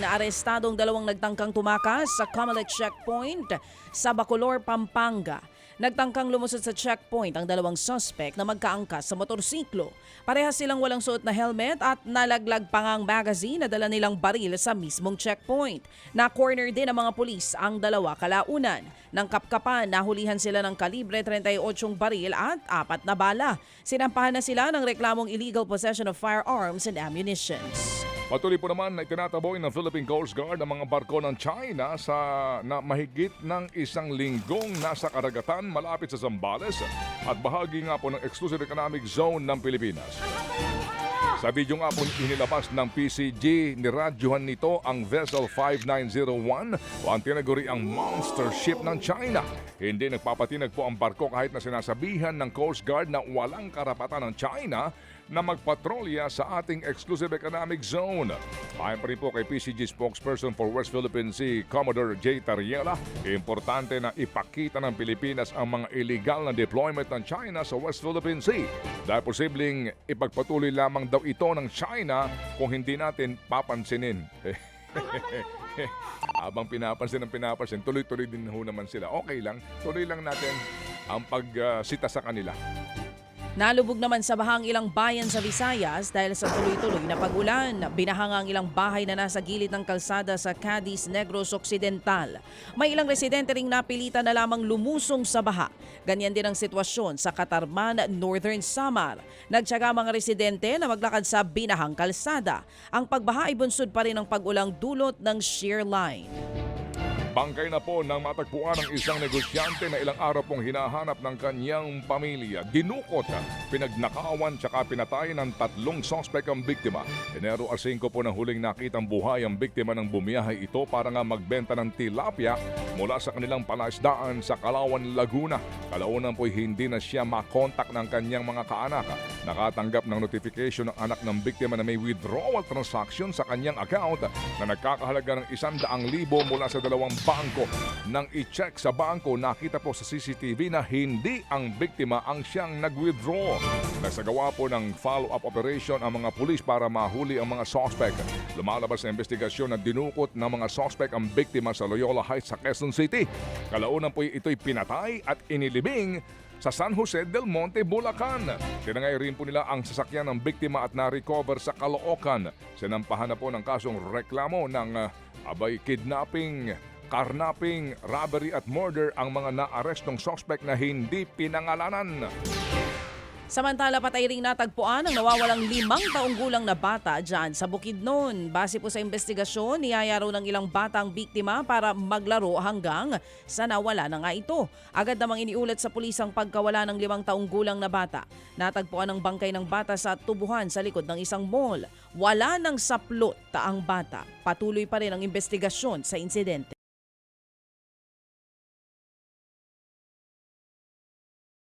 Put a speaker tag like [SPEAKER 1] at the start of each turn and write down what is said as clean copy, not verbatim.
[SPEAKER 1] Arestadong dalawang nagtangkang tumakas sa Comelec checkpoint sa Bacolor, Pampanga. Nagtangkang lumusot sa checkpoint ang dalawang suspect na magkaangkas sa motorsiklo. Parehas silang walang suot na helmet at nalaglag pa ngang magazine na dala nilang baril sa mismong checkpoint. Na-corner din ng mga pulis ang dalawa kalaunan. Nang kapkapan, nahulihan sila ng kalibre 38 baril at 4 na bala. Sinampahan na sila ng reklamong illegal possession of firearms and ammunitions.
[SPEAKER 2] Patuloy po naman na itinataboy ng Philippine Coast Guard ang mga barko ng China na mahigit ng 1 linggong nasa karagatan malapit sa Zambales at bahagi nga po ng Exclusive Economic Zone ng Pilipinas. Sa video nga po inilabas ng PCG, niradyohan nito ang Vessel 5901 o ang tinaguri ang monster ship ng China. Hindi nagpapatinag po ang barko kahit na sinasabihan ng Coast Guard na walang karapatan ng China na magpatrolya sa ating Exclusive Economic Zone. Ayon pa rin po kay PCG spokesperson for West Philippine Sea, Commodore J. Tariela, importante na ipakita ng Pilipinas ang mga illegal na deployment ng China sa West Philippine Sea. Dahil posibleng ipagpatuloy lamang daw ito ng China kung hindi natin papansinin. Habang pinapansin, tuloy-tuloy din ho naman sila. Okay lang, tuloy lang natin ang pagsita sa kanila.
[SPEAKER 1] Nalubog naman sa bahang ilang bayan sa Visayas dahil sa tuloy-tuloy na pag-ulan. Binahanga ang ilang bahay na nasa gilid ng kalsada sa Cadiz, Negros Occidental. May ilang residente ring napilitan na lamang lumusong sa baha. Ganyan din ang sitwasyon sa Catarman, Northern Samar. Nagtiyaga mga residente na maglakad sa binahang kalsada. Ang pagbaha ay bunsod pa rin ng pag-ulang dulot ng shear line.
[SPEAKER 2] Bangkay na po nang matagpuan ng isang negosyante na ilang araw pong hinahanap ng kanyang pamilya. Dinukot, pinagnakawan tsaka pinatay ng 3 suspect ang biktima. Enero 5 po nang huling nakitang buhay ang biktima ng bumiyahe ito para nga magbenta ng tilapia mula sa kanilang palaisdaan sa Calauan, Laguna. Kalaunan po'y hindi na siya makontak ng kanyang mga kaanak. Nakatanggap ng notification ng anak ng biktima na may withdrawal transaction sa kanyang account na nagkakahalaga ng 100,000 mula sa dalawang bangko. Nang i-check sa bangko, nakita po sa CCTV na hindi ang biktima ang siyang nag-withdraw. Nagsagawa po ng follow-up operation ang mga pulis para mahuli ang mga suspect. Lumalabas na investigasyon na dinukot ng mga suspect ang biktima sa Loyola Heights sa Quezon City. Kalaunan po ito'y pinatay at inilibing sa San Jose del Monte, Bulacan. Tinangay rin po nila ang sasakyan ng biktima at na-recover sa Caloocan. Sinampahan na po ng kasong reklamo ng kidnapping, carnapping, robbery at murder ang mga naarestong suspect na hindi pinangalanan.
[SPEAKER 1] Samantala, patay ring natagpuan ang nawawalang 5 taong gulang na bata dyan sa Bukidnon. Base po sa investigasyon, niyaya raw ng ilang batang biktima para maglaro hanggang sa nawala na nga ito. Agad namang iniulat sa pulis ang pagkawala ng 5 taong gulang na bata. Natagpuan ang bangkay ng bata sa tubuhan sa likod ng isang mall. Wala nang saplot ang bata. Patuloy pa rin ang investigasyon sa insidente.